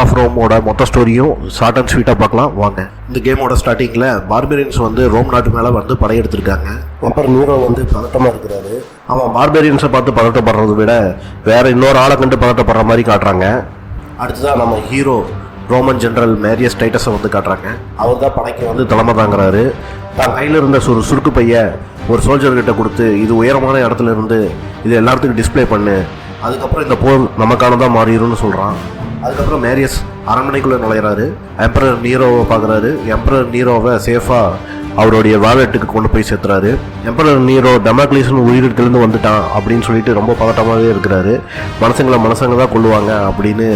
Of ரோமோட மொத்த ஸ்டோரியும் short and ஸ்வீட்டாக பார்க்கலாம் வாங்க. இந்த கேமோட ஸ்டார்டிங்கில் பார்பேரியன்ஸ் வந்து ரோம் நாட்டு மேலே வந்து படையெடுத்திருக்காங்க. அப்புறம் நீரோ வந்து பதட்டமாக இருக்கிறாரு. அவன் பார்பேரியன்ஸை பார்த்து பதட்டப்படுறதை விட வேற இன்னொரு ஆளை கண்டு பதட்டப்படுற மாதிரி காட்டுறாங்க. அடுத்ததான் நம்ம ஹீரோ ரோமன் ஜெனரல் மேரியஸ் டைட்டஸை வந்து காட்டுறாங்க. அவர் தான் படைக்கு வந்து தலைமை தாங்கிறாரு. தான் கையில் இருந்த சுருக்கு பைய ஒரு சோல்ஜர்கிட்ட கொடுத்து இது உயரமான இடத்துல இருந்து இது எல்லாத்துக்கும் டிஸ்பிளே பண்ணு, அதுக்கப்புறம் இந்த போர் நமக்கானதான் மாறிடும்னு சொல்கிறான். அதுக்கப்புறம் மேரியஸ் அரண்மனைக்குள்ளே நுழையிறாரு. எம்பரர் நீரோவை பார்க்குறாரு. எம்பரர் நீரோவை சேஃபாக அவருடைய வாலெட்டுக்கு கொண்டு போய் சேர்த்துறாரு. எம்பரர் நீரோ டெமோக்ளியஸ்னு உயிரிழந்து வந்துட்டான் அப்படின்னு சொல்லிட்டு ரொம்ப பதட்டமாகவே இருக்கிறாரு. மனுஷங்க தான் கொள்ளுவாங்க அப்படின்னு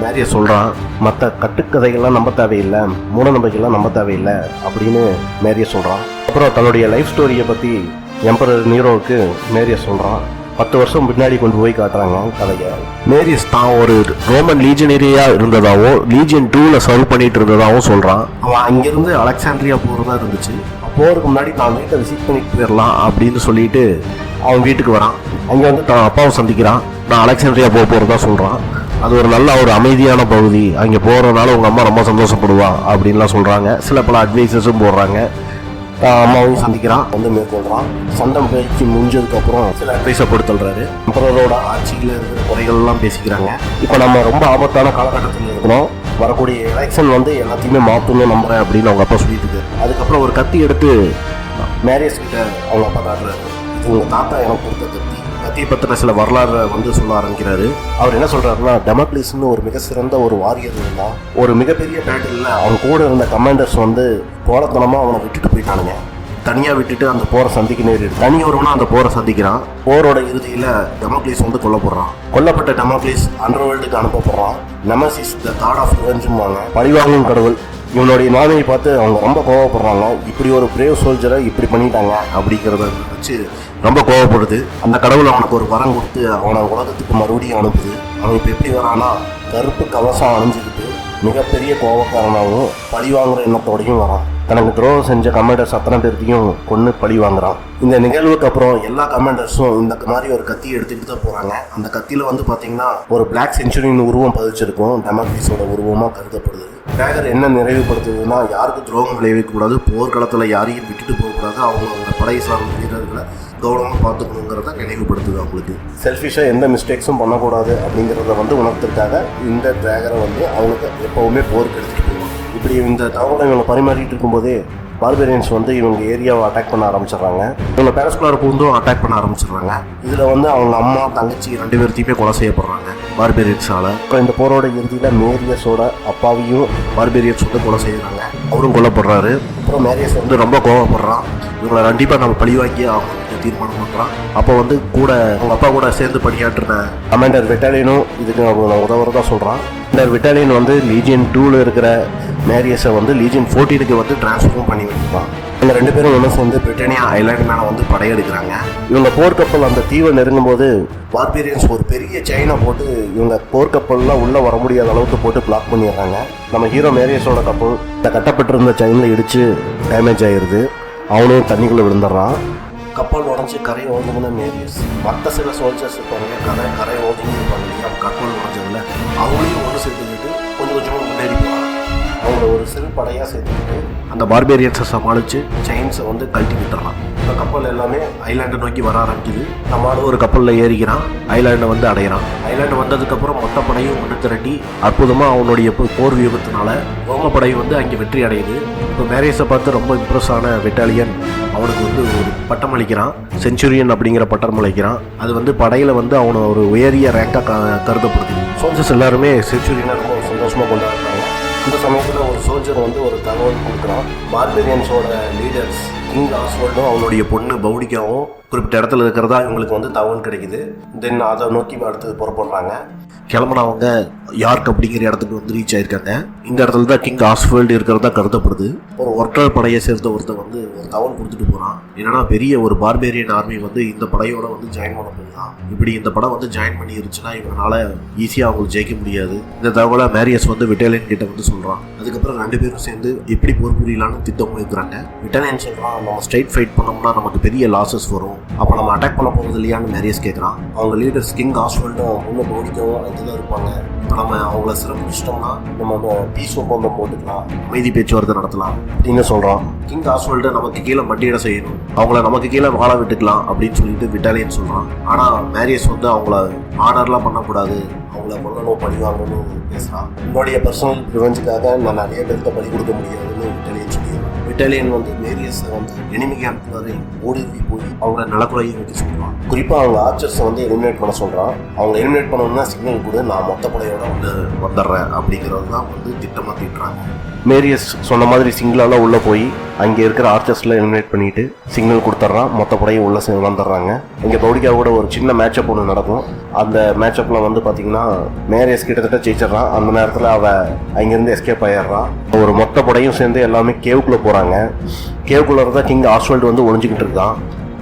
மேரியஸ் சொல்கிறான். மற்ற கட்டுக்கதைகள்லாம் நம்ப தேவையில்லை, மூட நம்பிக்கைலாம் நம்ப தேவையில்லை அப்படின்னு மேரியஸ் சொல்கிறான். அப்புறம் தன்னுடைய லைஃப் ஸ்டோரியை பற்றி எம்பரர் நீரோவுக்கு மேரியஸ் சொல்கிறான். 10 வருஷம் பின்னாடி கொண்டு போய் காட்டுறாங்க கதையை. மேரியஸ் தான் ஒரு ரோமன் லீஜனரியாக இருந்ததாகவும் லீஜியன் 2ல சர்வ் பண்ணிட்டு இருந்ததாகவும் சொல்கிறான். அவன் அங்கேருந்து அலெக்சாண்ட்ரியா போகிறதா இருந்துச்சு. போகிறதுக்கு முன்னாடி தான் வீட்டை விசிட் பண்ணிட்டு போயிடலாம் அப்படின்னு சொல்லிட்டு அவன் வீட்டுக்கு வரான். அங்கே வந்து தான் அப்பாவை சந்திக்கிறான். நான் அலெக்சாண்ட்ரியா போகிறதா சொல்கிறான். அது ஒரு நல்ல ஒரு அமைதியான பகுதி, அங்கே போகிறதுனால உங்கள் அம்மா ரொம்ப சந்தோஷப்படுவா அப்படின்லாம் சொல்கிறாங்க. சில பல அட்வைஸஸும் போடுறாங்க. அம்மாவையும் சந்திக்கிறான், வந்து மேற்கொள்கிறான். சண்டம் பயிற்சி முடிஞ்சதுக்கப்புறம் சில அட்வைஸை கொடுத்துள்ளாரு. எம்பரரோட ஆட்சியில் இருக்கிற குறைகள்லாம் பேசிக்கிறாங்க. இப்போ நம்ம ரொம்ப ஆபத்தான காலகட்டத்தில் இருக்கணும், வரக்கூடிய எலெக்ஷன் வந்து எல்லாத்தையுமே மாற்றணும்னு நம்புகிறேன் அப்படின்னு அவங்க அப்பா சொல்லிட்டு இருக்காரு. அதுக்கப்புறம் ஒரு கத்தி எடுத்து மேரியஸ் கிட்ட அவங்க அப்பா காட்டுறாரு. இது உங்கள் தாத்தா எனக்கு கொடுத்த கத்தியை பற்றின சில வரலாறு வந்து சொல்ல ஆரம்பிக்கிறாரு. அவர் என்ன சொல்கிறாருன்னா, டெமோக்ளியஸ்னு ஒரு மிக சிறந்த ஒரு வாரியர் இருந்தால் ஒரு மிகப்பெரிய பேட்டில் அவன் கூட இருந்த கமாண்டர்ஸ் வந்து போராட்டமாக அவனை விட்டுட்டு போயிட்டானுங்க. தனியாக விட்டுட்டு அந்த போரை சந்திக்க நேரிடு. தனி ஒருவனா அந்த போரை சந்திக்கிறான். போரோட இறுதியில் டெமோக்ளியஸ் வந்து கொல்லப்படுறான். கொல்லப்பட்ட டெமோக்ளியஸ் அண்டர்வேல்டுக்கு அனுப்பப்படுறான். நெமசிஸ் த காட் ஆஃப் ரிவெஞ்சும்பாங்க, பழிவாங்கும் கடவுள். இவனுடைய நாமையை பார்த்து அவங்க ரொம்ப கோவப்படுறாங்க. இப்படி ஒரு பிரேவ் சோல்ஜரை இப்படி பண்ணிட்டாங்க அப்படிங்கிறத வச்சு ரொம்ப கோவப்படுது. அந்த கடவுள் அவனுக்கு ஒரு வரம் கொடுத்து அவனை உலகத்துக்கு மறுபடியும் அனுப்புது. அவன் இப்போ எப்படி வரானா, கருப்பு கவசம் அணிஞ்சுக்கிட்டு மிகப்பெரிய கோபக்காரனாகவும் பழி வாங்குற எண்ணத்தோடையும் வரான். தனக்கு துரோகம் செஞ்ச கமாண்டர்ஸ் அத்தனை பேர்த்தையும் கொன்று பழி வாங்குறான். இந்த நிகழ்வுக்கு அப்புறம் எல்லா கமாண்டர்ஸும் இந்த மாதிரி ஒரு கத்தியை எடுத்துக்கிட்டு தான் போகிறாங்க. அந்த கத்தியில் வந்து பார்த்தீங்கன்னா ஒரு பிளாக் செஞ்சுரியின் உருவம் பதிச்சிருக்கும், டெமோக்ளியஸோட உருவமாக கருதப்படுது. டேகர் என்ன நிறைவுபடுத்துதுன்னா, யாருக்கும் துரோகம் விளைவிக்கக்கூடாது, போர்க்களத்தில் யாரையும் விட்டுட்டு போகக்கூடாது, அவங்களோட படை சார்ந்த வீரர்களை கௌரவமாக பார்த்துக்கணுங்கிறத நினைவுபடுத்துது. அவங்களுக்கு செல்ஃபிஷாக எந்த மிஸ்டேக்ஸும் பண்ணக்கூடாது அப்படிங்கிறத வந்து உணர்த்துறதுக்காக இந்த டேகரை வந்து அவங்களுக்கு எப்போவுமே போருக்கு எடுத்துகிட்டு போவாங்க. இப்படி இந்த தகவலை இவங்க பரிமாறிட்டு இருக்கும்போதே பார்பேரியன்ஸ் வந்து இவங்க ஏரியாவை அட்டாக் பண்ண ஆரம்பிச்சிடுறாங்க. இவங்க பேரஸ்குலர் பூந்தும் அட்டாக் பண்ண ஆரம்பிச்சிடுறாங்க. இதில் வந்து அவங்க அம்மா தங்கச்சி 2 பேர்த்தையுமே கொலை செய்யப்படுறாங்க பார்பேரியன்ஸால். இப்போ இந்த போரோட இறுதியில் மேரியஸோட அப்பாவையும் பார்பேரியன்ஸ் வந்து கொலை செய்கிறாங்க. அவரும் கொல்லப்படுறாரு. அப்புறம் மேரியஸ் வந்து ரொம்ப கோவப்படுறான். இவங்களை கண்டிப்பாக நம்ம பழி வாங்கி அவங்க தீர்மானம் பண்ணுறான். அப்போ வந்து கூட அவங்க அப்பா கூட சேர்ந்து பணியாற்றின கமாண்டர் விட்டாலியனும் இதுக்கு உதவுறதா சொல்கிறான். இந்த விட்டாலியன் வந்து லீஜியன் 2ல இருக்கிற மேரியஸை வந்து லீஜியன் 14க்கு வந்து டிரான்ஸ்ஃபார்ம் பண்ணி வைப்பான். இவங்க 2 பேரும் ஒன்று சேர்ந்து பிரிட்டானியா ஐலாண்டு மேலே வந்து படையெடுக்கிறாங்க. இவங்க போர்க்கப்பல் அந்த தீவை நெருங்கும் போது பார்பேரியன்ஸ் ஒரு பெரிய செயினை போட்டு இவங்க போர்க்கப்பல்லாம் உள்ளே வர முடியாத அளவுக்கு போட்டு பிளாக் பண்ணிடுறாங்க. நம்ம ஹீரோ மேரியஸோட கப்பல் இந்த கட்டப்பட்டிருந்த செயினில் இடித்து டேமேஜ் ஆகிடுது. அவனும் தண்ணிக்குள்ளே விழுந்துடுறான். கப்பல் உடஞ்சி கரை ஓடுதுன்னு மேரியஸ் மற்ற சில சோல்ஜர்ஸ் இருப்பாங்க, கரை ஓடுதுன்னு இருப்பாங்க. அவங்க கப்பல் உடஞ்சதில் அவங்களையும் ஒன்று சேர்த்துக்கிட்டு கொஞ்சம் கொஞ்சமாக முன்னேறி போகிறாங்க. அவங்கள ஒரு சிறு படையாக சேர்த்துக்கிட்டு அந்த பார்பேரியன்ஸை சமாளித்து செயின்ஸை வந்து கழட்டி விட்டுறான். இந்த கப்பல் எல்லாமே ஐலாண்டை நோக்கி வர ஆரம்பிக்குது. நம்மளும் ஒரு கப்பலில் ஏறிக்கிறான், ஐலாண்டை வந்து அடையிறான். ஐலாண்டு வந்ததுக்கப்புறம் மொத்த படையும் ஒன்று திரட்டி அற்புதமாக அவனுடைய போர் வியூகத்தினால ரோமப்படை வந்து அங்கே வெற்றி அடையுது. இப்போ மேரியஸை பார்த்து ரொம்ப இம்ப்ரெஸ் ஆன விட்டாலியன் அவனுக்கு வந்து ஒரு பட்டம் அளிக்கிறான், செஞ்சுரியன் அப்படிங்கிற பட்டம் அளிக்கிறான். அது வந்து படையில் வந்து அவனை ஒரு உயரிய ரேங்காக கருதப்படுது. சோல்ஜர்ஸ் எல்லாருமே செஞ்சுரியனை ரொம்ப சந்தோஷமாக கொண்டாடுறாங்க. இந்த சமயத்தில் ஒரு சோல்ஜர் வந்து ஒரு தகவல் கொடுக்குறான். பார்பேரியன்ஸோட லீடர்ஸ் கிங் ஆஸ்வல்டும் அவனுடைய பொண்ணு பவுடிக்காவும் குறிப்பிட்ட இடத்துல இருக்கிறதா இவங்களுக்கு வந்து தகவல் கிடைக்குது. தென் அதை நோக்கி அடுத்தது புறப்படுறாங்க. கிளம்புனவங்க யார்க் அப்படிங்கிற இடத்துக்கு வந்து ரீச் ஆயிருக்காங்க. இந்த இடத்துல தான் கிங் ஆஸ்வல்டு இருக்கிறதா கருதப்படுது. ஒரு ஒற்றர் படையை சேர்ந்த ஒருத்தர் வந்து ஒரு தகவல் கொடுத்துட்டு போகிறான். என்னன்னா, பெரிய ஒரு பார்பேரியன் ஆர்மி வந்து இந்த படையோட வந்து ஜாயின் பண்ண போகுதான். இப்படி இந்த படம் வந்து ஜாயின் பண்ணி இருந்துச்சுன்னா இவங்களால ஈஸியாக அவங்களுக்கு ஜெயிக்க முடியாது. இந்த தகவலை மேரியஸ் வந்து விட்டாலியன் கிட்ட வந்து சொல்கிறான். அதுக்கப்புறம் 2 பேரும் சேர்ந்து எப்படி போர் புரியலான்னு திட்டம் வைக்கிறாங்க. விட்டாலியன் சொல்கிறான், நம்ம ஸ்ட்ரைட் ஃபைட் பண்ணோம்னா நமக்கு பெரிய லாசஸ் வரும், அப்போ நம்ம அட்டாக் பண்ண போகிறது இல்லையான்னு மேரியஸ் கேட்குறான். அவங்க லீடர்ஸ் கிங் ஆஸ்வல்டும் ஒன்று பவுடிக்கவும் அங்கே தான் இருப்பாங்க. இப்போ நம்ம அவங்கள சிறப்பிச்சிட்டோம்னா நம்ம அந்த பீஸ் ஒப்பந்தம் போட்டுக்கலாம், அமைதி பேச்சுவார்த்தை நடத்தலாம் அப்படின்னு சொல்கிறான். கிங் ஆஸ்வல்டு நமக்கு கீழே மட்டியிட செய்யணும், அவங்கள நமக்கு கீழே வாழ விட்டுக்கலாம் அப்படின்னு சொல்லிட்டு விட்டாலியன் சொல்கிறான். ஆனால் மேரியஸ் வந்து அவங்கள ஆர்டர்லாம் பண்ணக்கூடாது, அவங்கள கொல்லணும், பழி வாங்கணும்னு பேசுகிறான். என்னுடைய பர்சனல் ப்ரிவென்ஸுக்காக நான் நிறைய பேருக்கு பழி கொடுக்க முடியாதுன்னு விட்டாலியன் சொல்லிடுறான். விட்டாலியன் வந்து மேரியஸை வந்து எனிமி கேம்ப் வரை ஓடிவி போய் அவங்கள நலக்குறையை வைக்க சொல்கிறான். குறிப்பாக அவங்க ஆர்ச்சர்ஸை வந்து எலிமினேட் பண்ண சொல்கிறான். அவங்க எலிமினேட் பண்ணணும்னா சிக்னல் கூட நான் மொத்த படையோட வந்து வந்துடுறேன் அப்படிங்கிறது தான் வந்து திட்டமாக திட்டுறாங்க. மேரியஸ் சொன்ன மாதிரி சிங்கிளால் உள்ளே போய் அங்கே இருக்கிற ஆர்ச்சர்ஸில் எலிமினேட் பண்ணிட்டு சிக்னல் கொடுத்துட்றான். மொத்த படையும் உள்ளே வந்துடுறாங்க. இங்கே பவுடிக்காவோட ஒரு சின்ன மேட்சப் ஒன்று நடக்கும். அந்த மேட்சப்பில் வந்து பார்த்தீங்கன்னா மேரியஸ் கிட்டத்தட்ட ஜெயிச்சிட்றான். அந்த நேரத்தில் அவள் அங்கேருந்து எஸ்கேப் ஆயிடுறான். ஒரு மொத்த படையும் சேர்ந்து எல்லாமே கேவுக்குள்ளே போகிறாங்க. கேவுக்குள்ளே தான் கிங் ஆஸ்வல்டு வந்து ஒளிஞ்சிக்கிட்டு இருக்கான்.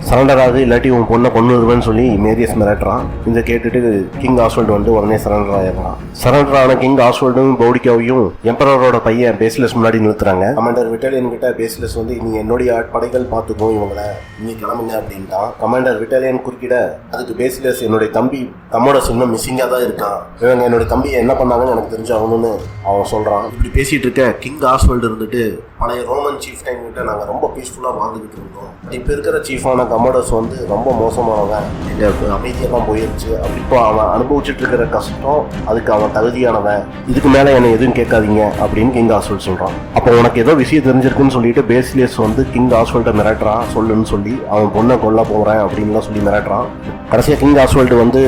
சரண்டர் ஆகுது, இல்லாட்டி உன் பொண்ணை கொண்டுருவேன்னு சொல்லி மேரியஸ் மிரட்டுறான். இதை கேட்டுட்டு கிங் ஆஸ்வல்டு வந்து உடனே சரண்டர் ஆயிடுறான். சரண்டர் ஆன கிங் ஆஸ்வல்டும் பவுடிக்காவையும் எம்பரரோட பையன் பேசிலஸ் முன்னாடி நிறுத்துறாங்க. கமாண்டர் விட்டாலியன் கிட்ட பேசிலஸ் வந்து நீ என்னுடைய படைகள் பார்த்துக்கும், இவங்களை நீ கிளம்புங்க அப்படின்ட்டான். கமாண்டர் விட்டாலியன் குறுக்கிட அதுக்கு பேசிலஸ் என்னுடைய தம்பி கமோடஸ் இன்னும் மிஸ்ஸிங்காக தான் இருக்கான், இவங்க என்னுடைய தம்பியை என்ன பண்ணாங்கன்னு எனக்கு தெரிஞ்சாகணும்னு அவன் சொல்கிறான். இப்படி பேசிகிட்டு இருக்க கிங் ஆஸ்வல்டு இருந்துட்டு பழைய ரோமன் சீஃப் டைம் கிட்ட நாங்கள் ரொம்ப பீஸ்ஃபுல்லாக வாழ்ந்துக்கிட்டு இருந்தோம், இப்போ இருக்கிற சீஃபான கமோடஸ் வந்து ரொம்ப மோசமானவன், எங்கள் அமைதியெல்லாம் போயிருச்சு, இப்போ அவன் அனுபவிச்சுட்டு இருக்கிற கஷ்டம் அதுக்கு அவன் தகுதியானவன், இதுக்கு மேலே என்னை எதுவும் கேட்காதீங்க அப்படின்னு கிங் ஆஸ்வல்ட் சொல்கிறான். அப்போ உனக்கு ஏதோ விஷயம் தெரிஞ்சிருக்குன்னு சொல்லிட்டு பேசிலியஸ் வந்து கிங் ஆஸ்வல்ட்டை மிரட்டுறான். சொல்லுன்னு சொல்லி அவன் பொண்ணை கொல்ல போகிறேன் அப்படின்லாம் சொல்லி மிரட்டுறான். கடைசியாக கிங் ஆஸ்வல்ட் வந்து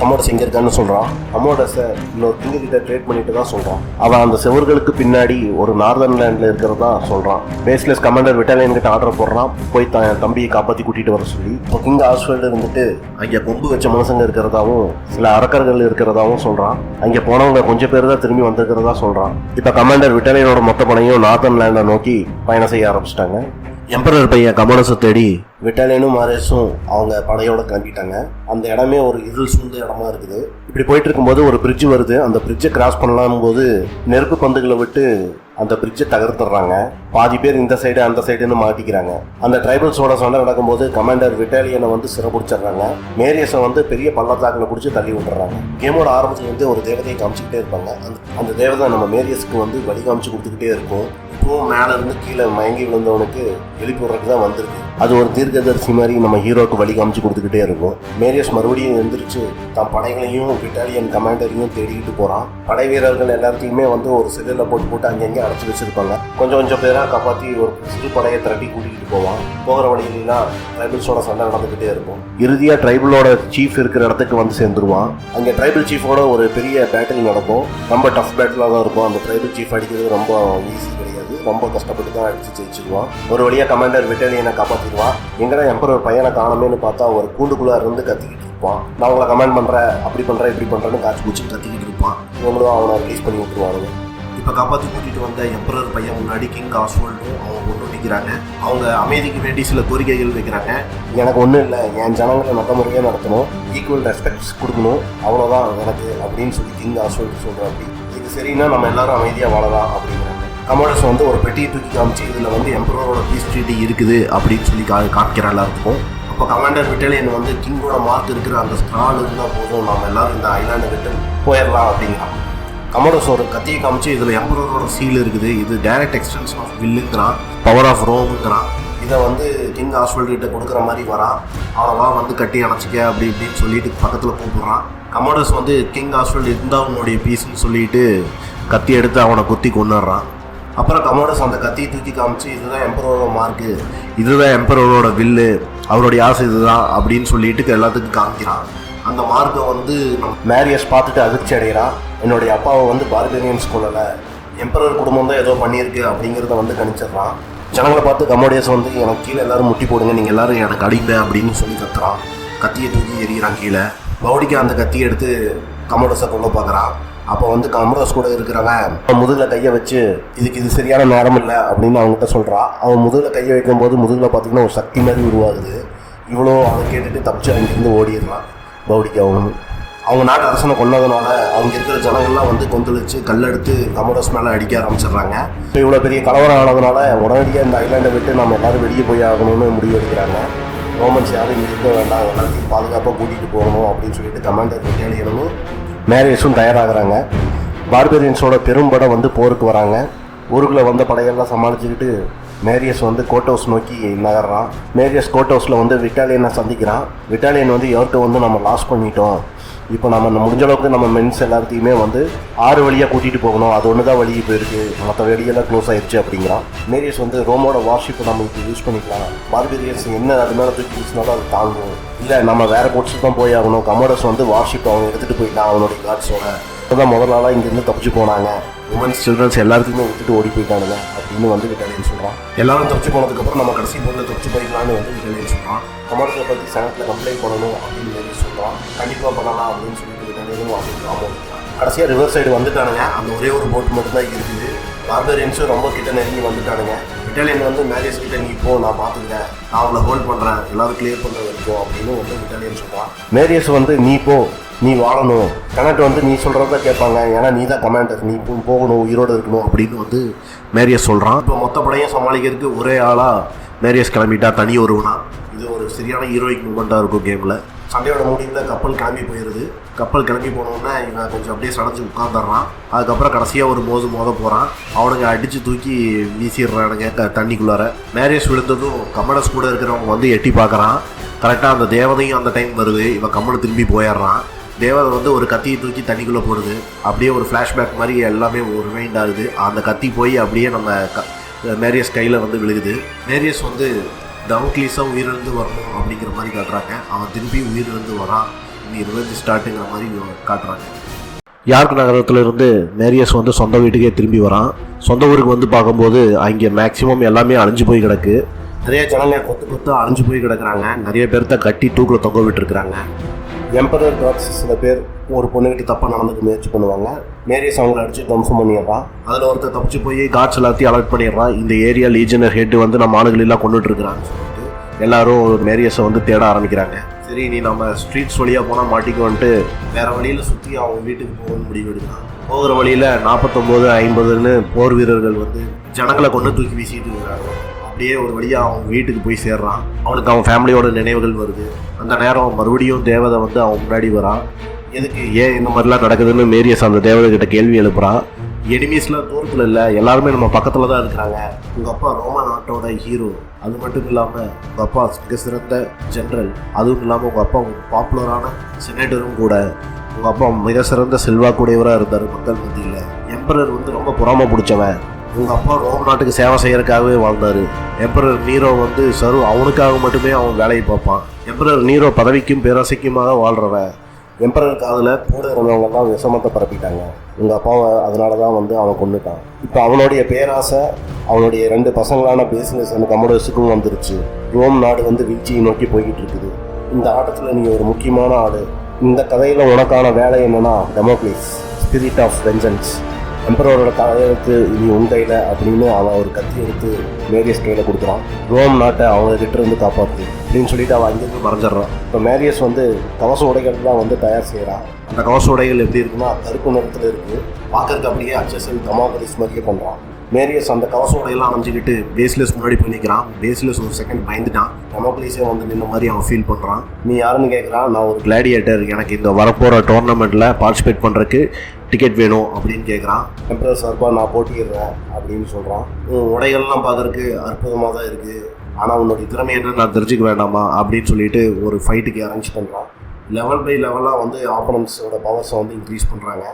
கமோடஸ் எங்கே இருக்கான்னு சொல்கிறான். கமோடஸை இன்னொரு கிங்க கிட்ட ட்ரேட் பண்ணிட்டு தான் சொல்கிறான். அவன் அந்த செவர்களுக்கு பின்னாடி ஒரு நார்தர்ன் லேண்டில் இருக்கிறதா சொல்கிறான். பேஸ்லெஸ் கமாண்டர் விட்டாலியன் கிட்ட ஆர்டர் போடுறான், போய் தம்பியை காப்பாற்றி கூட்டிகிட்டு வர சொல்லி. இப்போ கிங் ஆஸ்வல்டு இருந்துட்டு அங்கே கொம்பு வச்ச மனுஷங்க இருக்கிறதாவும் சில அரக்கர்கள் இருக்கிறதாவும் சொல்கிறான். அங்கே போனவங்க கொஞ்சம் பேர் தான் திரும்பி வந்திருக்கிறதா சொல்கிறான். இப்போ கமாண்டர் விட்டாலியனோட மொத்த படையும் நார்தர்ன் லேண்டை நோக்கி பயணம் செய்ய ஆரம்பிச்சிட்டாங்க. எம்பரர் பையன் கமோடஸை தேடி விட்டாலியனும் மாரேஸும் அவங்க படையோட கிளம்பிட்டாங்க. அந்த இடமே ஒரு இருள் சூழ்ந்த இடமா இருக்குது. இப்படி போயிட்டு இருக்கும்போது ஒரு பிரிட்ஜ் வருது. அந்த பிரிட்ஜை கிராஸ் பண்ணலாம் போது நெருப்பு பந்துகளை விட்டு அந்த பிரிட்ஜை தகர்த்துறாங்க. பாதி பேர் இந்த சைடு அந்த சைடுன்னு மாட்டிக்கிறாங்க. அந்த ட்ரைபல்ஸோட சண்டை நடக்கும்போது கமாண்டர் விட்டாலியனை வந்து சிறப்பிடிச்சிடுறாங்க. மேரியஸை வந்து பெரிய பள்ளத்தாக்கில் பிடிச்சி தள்ளி விட்டுறாங்க. கேமோட ஆரம்பத்தில் வந்து ஒரு தேவதையை காமிச்சிக்கிட்டே இருப்பாங்க. அந்த தேவதை நம்ம மேரியஸுக்கு வந்து வழி காமிச்சு கொடுத்துக்கிட்டே இருக்கும். இப்போவும் மேலே இருந்து கீழே மயங்கி விழுந்தவனுக்கு எழுப்பிடுறதுக்கு தான் வந்திருக்கு. அது ஒரு தீர்க்கதரிசி மாதிரி நம்ம ஹீரோக்கு வழி காமிச்சு கொடுத்துக்கிட்டே இருக்கும். மேரியஸ் மறுபடியும் எந்திரிச்சு தன் படைகளையும் விட்டாலியன் கமாண்டரையும் தேடிக்கிட்டு போகிறான். படை வீரர்கள் எல்லாத்தையுமே வந்து ஒரு சிலையில் போட்டு அங்கங்கே அடைச்சி வச்சிருப்பாங்க. கொஞ்சம் பேராக காப்பாற்றி ஒரு சிறு படையை திரட்டி கூட்டிகிட்டு போவான். போகிற வழியிலாம் ட்ரைபிள்ஸோட சண்டை நடந்துக்கிட்டே இருக்கும். இறுதியாக ட்ரைபிளோட சீஃப் இருக்கிற இடத்துக்கு வந்து சேர்ந்துருவான். அங்கே ட்ரைபிள் சீஃபோட ஒரு பெரிய பேட்டில் நடக்கும். ரொம்ப டஃப் பேட்டிலாக தான் இருக்கும். அந்த ட்ரைபிள் சீஃப் அடிக்கிறது ரொம்ப ஈஸி கிடையாது, ரொம்ப கஷ்டப்பட்டு தான் அடித்து ஜெயிச்சிருவான். ஒரு வழியாக கமாண்டர் விட்டாலியனை காப்பாற்றிடுவான். எங்கடா எம்பரர் பையனை காணமேன்னு பார்த்தா ஒரு கூண்டுக்குள்ளே இருந்து கத்திக்கிட்டு இருப்பான். நான் அவங்கள கமாண்ட் பண்ணுறேன், அப்படி பண்ணுறேன், இப்படி பண்ணுறேன்னு காய்ச்சி பூச்சி கத்திக்கிட்டு இருப்பான். இவங்களும் அவனை ரிலீஸ் பண்ணி விட்டுருவாங்க. இப்போ காப்பாற்றி கூட்டிகிட்டு வந்த எம்பரர் பையன் முன்னாடி கிங் ஆஸ்வல்டும் அவங்க பொண்ணு நிற்கிறாங்க. அவங்க அமைதிக்கு வேண்டி சில கோரிக்கைகள் வைக்கிறாங்க. எனக்கு ஒன்றும் இல்லை, என் ஜனங்களை நல்ல முறையாக நடத்தணும், ஈக்குவல் ரெஸ்பெக்ட்ஸ் கொடுக்கணும், அவ்வளோதான் எனக்கு அப்படின்னு சொல்லி கிங் ஆஸ்வல்ட் சொல்கிறார். அப்படி இது சரின்னா நம்ம எல்லாரும் அமைதியாக வாழலாம் அப்படிங்கிறாங்க. கமோடஸ் வந்து ஒரு பெட்டியை தூக்கி காமிச்சு இதில் வந்து எம்பரரோட பீஸ் ட்ரீட்டி இருக்குது அப்படின்னு சொல்லி காமிக்கிறாளா இருக்கும். அப்போ கமாண்டர் விட்டாலியன் வந்து கிங்கோட மார்க் இருக்கிற அந்த ஸ்க்ரால் இருந்தால் போதும், நம்ம எல்லாரும் இந்த ஐலாண்டை விட்டு போயிடலாம் அப்படிங்கிறான். கமோடஸ் ஒரு கத்தியை காமிச்சு இதில் எம்பரரோட சீல் இருக்குது, இது டைரக்ட் எக்ஸ்டென்ஷன் ஆஃப் வில்லுங்கிறான், பவர் ஆஃப் ரோமுங்கிறான். இதை வந்து கிங் ஆஸ்வல்ட் கிட்ட கொடுக்குற மாதிரி வரான். அவ்வளோவா வந்து கட்டி அணைச்சிக்க அப்படி இப்படின்னு சொல்லிட்டு பக்கத்தில் கூப்பிடுறான். கமோடஸ் வந்து கிங் ஆஸ்வல்ட் இருந்தால் அவனுடைய பீஸ்ன்னு சொல்லிட்டு கத்தி எடுத்து அவனை குத்தி கொண்டுடுறான். அப்புறம் கமோடஸ் அந்த கத்தியை தூக்கி காமிச்சு இதுதான் எம்பரரோட மார்க்கு, இதுதான் எம்பரரோட வில்லு, அவருடைய ஆசை இதுதான் அப்படின்னு சொல்லிட்டு எல்லாத்துக்கும் காமிக்கிறான். அந்த மார்க்கை வந்து மேரியஸ் பார்த்துட்டு அதிர்ச்சி அடைகிறான். என்னுடைய அப்பாவை வந்து பார்பேரியன்ஸ் கொள்ளலை, எம்பரர் குடும்பம் தான் ஏதோ பண்ணியிருக்கு அப்படிங்கிறத வந்து கணிச்சிடுறான். ஜனங்களை பார்த்து கமோடியஸ் வந்து எனக்கு கீழே எல்லாரும் முட்டி போடுங்க, நீங்கள் எல்லாரும் எனக்கு அடிங்க அப்படின்னு சொல்லி கத்துறான். கத்தியை தூக்கி எறிகிறான் கீழே. பவுடிக்கு அந்த கத்தியை எடுத்து கமோடஸை கொண்டு பார்க்குறான். அப்போ வந்து கமோடஸ் கூட இருக்கிறவன் முதுகில் கையை வச்சு இது சரியான நேரம் இல்லை அப்படின்னு அவங்ககிட்ட சொல்கிறான். அவன் முதுகில் கையை வைக்கும்போது முதுகில் பார்த்தீங்கன்னா ஒரு சக்தி மாதிரி உருவாகுது. இவ்வளோ அதை கேட்டுட்டு தப்பிச்சு அங்கேருந்து ஓடிடுறான் பவுடிக்கு. அவங்க நாட்டு அரசனை கொன்னதுனால அவங்க இருக்கிற ஜனங்கள்லாம் வந்து கொந்தளிச்சு கல்லெடுத்து கமோடஸ் மேலே அடிக்க ஆரம்பிச்சிடுறாங்க. இப்போ இவ்வளோ பெரிய கலவரம் ஆனதுனால உடனடியாக இந்த ஐலாண்டை விட்டு நம்ம எல்லாரும் வெளியே போய் ஆகணும்னு முடிவு எடுக்கிறாங்க. ரோமன்ஸ் யாரும் இங்கே இருக்க வேண்டாம், எல்லாத்தையும் பாதுகாப்பாக கூட்டிகிட்டு போகணும் அப்படின்னு சொல்லிட்டு கமாண்டர் விட்டாலியனும் மேரியஸும் தயாராகிறாங்க. பார்பேரியன்ஸோட பெரும்படை வந்து போருக்கு வராங்க. ஊருக்குள்ளே வந்த படையெல்லாம் சமாளிச்சுக்கிட்டு மேரியஸ் வந்து கோர்ட் ஹவுஸ் நோக்கி நகர்றான். மேரியஸ் கோர்ட் ஹவுஸில் வந்து விட்டாலியனை சந்திக்கிறான். விட்டாலியன் வந்து எவர்கிட்ட வந்து நம்ம லாஸ் பண்ணிட்டோம், இப்போ நம்ம முடிஞ்ச அளவுக்கு நம்ம மென்ஸ் எல்லாத்தையுமே வந்து 6 வழியாக கூட்டிகிட்டு போகணும், அது ஒன்று தான் வழி இப்போ இருக்குது, மற்ற வெளியெல்லாம் க்ளோஸ் ஆயிடுச்சு அப்படிங்கிறான். மேரியஸ் வந்து ரோமோட வார்ஷிப்பை நம்ம இப்போ யூஸ் பண்ணிக்கலாம், பார்பேரியன்ஸ் என்ன அது மேலே தூக்கி யூஸ்னாலும் அது தாங்கும், இல்லை நம்ம வேறு கோட்ஸுக்கு தான் போய் ஆகணும், கமோடஸ் வந்து வார்ஷிப் அவங்க எடுத்துகிட்டு போயிட்டான் அவனுடைய காட்ஸோட, தான் முதல் நாளாக இங்கேருந்து தப்பிச்சு போனாங்க, உமன்ஸ் சில்ட்ரன்ஸ் எல்லாத்துக்குமே விட்டுட்டு ஓடி போயிட்டானுங்க அப்படின்னு வந்து விட்டாலியன் சொல்கிறான். எல்லாரும் தப்பிச்சு போனதுக்கப்புறம் நம்ம கடைசி போட்டு தப்பிச்சு போய்க்கலான்னு வந்து விட்டாலியன் சொல்கிறான். கமோடஸை பற்றி செனட்டில் கம்ப்ளைண்ட் பண்ணணும் அப்படின்னு சொல்லி சொல்கிறான். கண்டிப்பாக பண்ணலாம் அப்படின்னு சொல்லிட்டு விட்டாலியனும் அப்படின்னு ஆமாம். கடைசியாக ரிவர் சைடு வந்துட்டானுங்க. அந்த ஒரே ஒரு போட் மட்டும் தான் இருக்குது. பார்பேரியன்ஸும் ரொம்ப கிட்ட நெருங்கி வந்துட்டானுங்க. விட்டாலியன் வந்து மேரியஸ் கிட்ட நீ போ, நான் பார்த்துக்கிறேன், நான் அவங்கள ஹோல்ட் பண்ணுறேன், எல்லாரும் கிளியர் பண்ணுறது இருக்கும் அப்படின்னு வந்து விட்டாலியன் சொல்கிறான். மேரியஸ் வந்து நீ போ, நீ வாழணும், கனெக்ட் வந்து நீ சொல்கிறத கேட்பாங்க, ஏன்னா நீ தான் கமாண்டர், நீ போகணும், உயிரோடு இருக்கணும் அப்படின்னு வந்து மேரியஸ் சொல்கிறான். இப்போ மொத்த படையும் சமாளிக்கிறதுக்கு ஒரே ஆளாக மேரியஸ் கிளம்பிட்டா, தனி ஒருவனா. இது ஒரு சரியான ஹீரோயிக் மூமெண்ட்டாக இருக்கும் கேமில். சண்டையோட முடிவில் கப்பல் கிளம்பி போயிடுது. கப்பல் கிளம்பி போனோன்னா இவன் கொஞ்சம் அப்படியே சடைஞ்சு உட்காந்துடுறான். அதுக்கப்புறம் கடைசியாக ஒரு மோத போகிறான். அவனுங்க அடித்து தூக்கி வீசிடுறானுங்க தண்ணிக்குள்ளார. மேரியஸ் விழுந்ததும் கமடஸ் கூட இருக்கிறவங்க வந்து எட்டி பார்க்குறான். கரெக்டாக அந்த தேவதையும் அந்த டைம் வருது. இவன் கம்மனு திரும்பி போயிடுறான். தேவதை வந்து ஒரு கத்தியை தூக்கி தண்ணிக்குள்ளே போடுது. அப்படியே ஒரு ஃப்ளாஷ்பேக் மாதிரி எல்லாமே ஒரு ரிமைண்ட் ஆகுது. அந்த கத்தி போய் அப்படியே நம்ம மேரியஸ் கையில் வந்து விழுகுது. மேரியஸ் வந்து டவுட்லீஸாக உயிரிழந்து வரணும் அப்படிங்கிற மாதிரி காட்டுறாங்க. அவன் திருப்பி உயிரிழந்து வரான், இனி ரிவெஞ்ச் ஸ்டார்ட்டுங்கிற மாதிரி காட்டுறாங்க. யார்க் நகரத்துலேருந்து மேரியஸ் வந்து சொந்த வீட்டுக்கே திரும்பி வரான். சொந்த ஊருக்கு வந்து பார்க்கும்போது அங்கே மேக்ஸிமம் எல்லாமே அழிஞ்சு போய் கிடக்கு. நிறைய ஜனங்க கொத்து அழிஞ்சு போய் கிடக்குறாங்க. நிறைய பேர்த்த கட்டி தூக்கில் தொங்க விட்டுருக்குறாங்க. எம்பரர் டாக்ஸ் சில பேர் ஒரு பொண்ணுகிட்ட தப்பாக நடந்துக்க முயற்சி பண்ணுவாங்க. மேரியஸ் அவங்களை அடித்து தம்சம் பண்ணிடுறான். அதில் ஒருத்தர் தப்பிச்சு போய் காட்ஸ் எல்லாத்தையும் அலர்ட் பண்ணிடுறான். இந்த ஏரியா லீஜனர் ஹெட் வந்து நம்ம ஆளுகளெல்லாம் கொண்டுட்டுருக்குறான்னு சொல்லிட்டு எல்லாரும் மேரியஸை வந்து தேட ஆரம்பிக்கிறாங்க. சரி, நீ நம்ம ஸ்ட்ரீட்ஸ் வழியாக போனால் மாட்டிக்குவோன்ட்டு வேறு வழியில் சுற்றி அவங்க வீட்டுக்கு போகணும்னு முடிவு எடுக்கிறான். போகிற வழியில் 49-50ன்னு போர் வீரர்கள் வந்து ஜனங்களை கொண்டு தூக்கி வீசிட்டு இருக்கிறாங்க. அப்படியே ஒரு வழியாக அவன் வீட்டுக்கு போய் சேர்றான். அவனுக்கு அவன் ஃபேமிலியோட நினைவுகள் வருது. அந்த நேரம் மறுபடியும் தேவதை வந்து அவன் முன்னாடி வரான். எதுக்கு ஏன் இந்த மாதிரிலாம் நடக்குதுன்னு மேரியஸ் அந்த தேவதை கிட்ட கேள்வி எழுப்புறான். எனிமீஸ்லாம் தூரத்தில் இல்லை, எல்லாருமே நம்ம பக்கத்தில் தான் இருக்கிறாங்க. உங்கள் அப்பா ரோமன் நாட்டோட ஹீரோ, அது மட்டும் இல்லாமல் உங்கள் அப்பா மிக சிறந்த ஜென்ரல், அதுவும் இல்லாமல் உங்கள் அப்பா ஒரு பாப்புலரான செனேட்டரும் கூட, உங்கள் அப்பா மிக சிறந்த செல்வாக்குடையவராக இருந்தார் மக்கள் மத்தியில். எம்பரர் வந்து ரொம்ப பொறாமை பிடிச்சவன். உங்கள் அப்பா ரோம் நாட்டுக்கு சேவை செய்யறதுக்காகவே வாழ்ந்தார். எம்பரர் நீரோ வந்து அவனுக்காக மட்டுமே அவன் வேலையை பார்ப்பான். எம்பரர் நீரோ பதவிக்கும் பேராசைக்குமாக வாழ்கிறவன். எம்பரர் காதில் கூட இருந்தவங்கெல்லாம் விஷமத்தை பரப்பிட்டாங்க. உங்கள் அப்பாவை அதனால தான் வந்து அவன் கொண்டுட்டான். இப்போ அவனுடைய பேராசை அவனுடைய 2 பசங்களான பேசினஸ் அந்த கமோடஸுக்கும் வந்துருச்சு. ரோம் நாடு வந்து வீழ்ச்சியை நோக்கி போய்கிட்டு இருக்குது. இந்த ஆட்டத்தில் நீ ஒரு முக்கியமான ஆடு. இந்த கதையில் உனக்கான வேலை என்னன்னா டெமோக்ளிஸ், ஸ்பிரிட் ஆஃப் வெஞ்சன்ஸ். எம்பரோட தலையெழுத்து இனி உன் கையில் அப்படின்னு அவன் ஒரு கத்தி எடுத்து மேரியஸ் கையில் கொடுக்குறான். ரோம் நாட்டை அவங்க கிட்ட இருந்து காப்பாற்று அப்படின்னு சொல்லிட்டு அவன் அங்கேருந்து மறைஞ்சிட்றான். இப்போ மேரியஸ் வந்து கவச உடைகள்லாம் வந்து தயார் செய்கிறான். அந்த கவச உடைகள் எப்படி இருக்குன்னா கருப்பு நிறத்தில் இருக்குது. பார்க்கறதுக்கு அப்படியே அச்சசல் டெமோக்ளிஸ் மாதிரியே பண்ணுறான். மேரியஸ் அந்த கவச உடையெல்லாம் அணைஞ்சிக்கிட்டு பேஸ்லெஸ் முன்னாடி போய் நிற்கிறான். பேஸ்லெஸ் ஒரு செகண்ட் பயந்துட்டான். டெமோக்ளிஸே வந்து நின்ன மாதிரி அவன் ஃபீல் பண்ணுறான். நீ யாருன்னு கேட்குறான். நான் ஒரு கிளாடியேட்டர், எனக்கு இந்த வரப்போகிற டோர்னமெண்ட்டில் பார்ட்டிசிபேட் பண்ணுறதுக்கு டிக்கெட் வேணும் அப்படின்னு கேட்குறான். எம்பரர் சார்பாக நான் போட்டிடுறேன் அப்படின்னு சொல்கிறான். உடைகள்லாம் பார்க்குறதுக்கு அற்புதமாக தான் இருக்குது, ஆனால் உன்னோட திறமை என்ன நான் தெரிஞ்சுக்க வேண்டாமா அப்படின்னு சொல்லிட்டு ஒரு ஃபைட்டுக்கு அரேஞ்ச் பண்ணுறான். லெவல் பை லெவலாக வந்து ஆப்போனன்ஸோட பவர்ஸை வந்து இன்க்ரீஸ் பண்ணுறாங்க.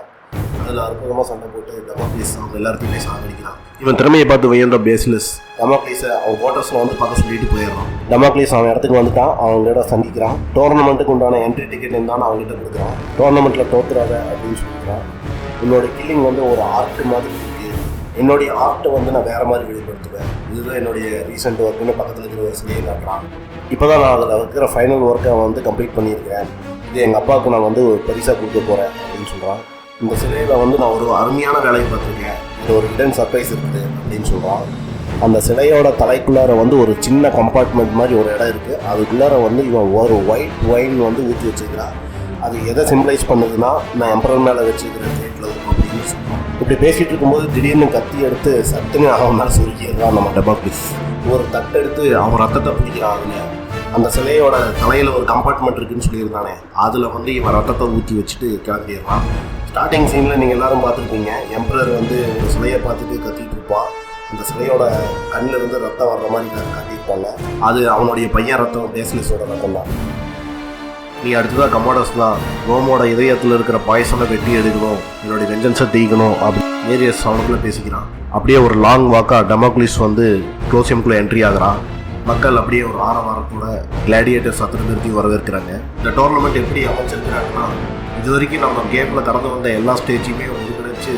அதில் அற்புதமாக சண்டை போட்டு டெமோக்ளிஸ் அவங்க எல்லாத்தையுமே சாகடிக்கிறான். இவன் திறமையை பார்த்து வையன்ற பேஸ்லெஸ் டெமோக்ளிஸை அவன் கோட்டர்ஸில் வந்து பார்க்க சொல்லிட்டு போயிடுறான். டெமோக்ளிஸ் அவன் இடத்துக்கு வந்துட்டான். அவங்களோட சந்திக்கிறான். டோர்னமெண்ட்டுக்கு உண்டான என்ட்ரி டிக்கெட் இருந்தாலும் அவங்ககிட்ட கொடுக்குறான். டோர்னமெண்ட்டில் தோற்றுறாத அப்படின்னு சொல்லிக்கிறான். என்னோட கில்லிங் வந்து ஒரு ஆர்ட் மாதிரி இருக்குது. என்னுடைய ஆர்ட்டை வந்து நான் வேறு மாதிரி வெளிப்படுத்துவேன். இதுதான் என்னுடைய ரீசெண்ட் ஒர்க்குன்னு பக்கத்தில் இருக்கிற ஒரு சிலையை காட்டுறான். இப்போ தான் நான் அதில் இருக்கிற ஃபைனல் ஒர்க்கை வந்து கம்ப்ளீட் பண்ணியிருக்கிறேன். இது எங்கள் அப்பாவுக்கு நான் வந்து ஒரு பரிசாக கொடுக்க போகிறேன் அப்படின்னு சொல்கிறான். இந்த சிலையில் வந்து நான் ஒரு அருமையான வேலையை பார்த்துருக்கேன், இது ஒரு ஹிடன் சர்ப்ரைஸ் இருக்குது அப்படின்னு சொல்கிறான். அந்த சிலையோட தலைக்குள்ளார வந்து ஒரு சின்ன கம்பார்ட்மெண்ட் மாதிரி ஒரு இடம் இருக்குது. அதுக்குள்ளார வந்து இவன் ஒரு ஒயிட் ஒயின் வந்து ஊற்றி வச்சுக்கிறான். அது எதை சிம்பிளைஸ் பண்ணுதுன்னா நான் எம்பரர் மேலே வச்சுக்கிறேன் ரேட்டில் அப்படின்னு சொல்லுவான். இப்படி பேசிகிட்டு இருக்கும்போது திடீர்னு கத்தி எடுத்து சட்டுன்னு அவன் மேலே சுருக்கிடுறான் நம்ம டெமோக்ளிஸ். ஒரு தட்டெடுத்து அவன் ரத்தத்தை பிடிக்கிறான். அதில் அந்த சிலையோட தலையில் ஒரு கம்பார்ட்மெண்ட் இருக்குன்னு சொல்லியிருந்தானே, அதில் வந்து இவன் ரத்தத்தை ஊற்றி வச்சுட்டு கிளம்பிடுறான். ஸ்டார்டிங் சீனில் நீங்கள் எல்லாரும் பார்த்துருப்பீங்க, எம்பரர் வந்து ஒரு சிலையை பார்த்துட்டு கத்திட்டு இருப்பான். அந்த சிலையோட கண்ணில் இருந்து ரத்தம் வர்ற மாதிரி காட்டியிருப்பாங்க. அது அவனுடைய பையன் ரத்தம், பேசிலிஸோட ரத்தம் தான். நீ அடுத்ததாக கமாடோஸ் தான் ரோமோட இதயத்தில் இருக்கிற பாய்சனை வெட்டி எடுக்கணும், என்னுடைய வெஞ்சன்ஸை தீக்கணும் அப்படின்னு மேரியஸ் அவனுக்குள்ளே பேசிக்கிறான். அப்படியே ஒரு லாங் வாக்காக டெமோக்லிஸ் வந்து க்ளோசியம்குள்ளே என்ட்ரி ஆகிறான். மக்கள் அப்படியே ஒரு ஆரவாரத்தோட கிளாடியேட்டர்ஸ் அத்தனை நிறுத்தி வரவேற்கிறாங்க. இந்த டோர்னமெண்ட் எப்படி அமைச்சிருக்கிறாங்கன்னா, இது வரைக்கும் நம்ம கேமில் கடந்து வந்த எல்லா ஸ்டேஜையுமே ஒருங்கிணைச்சு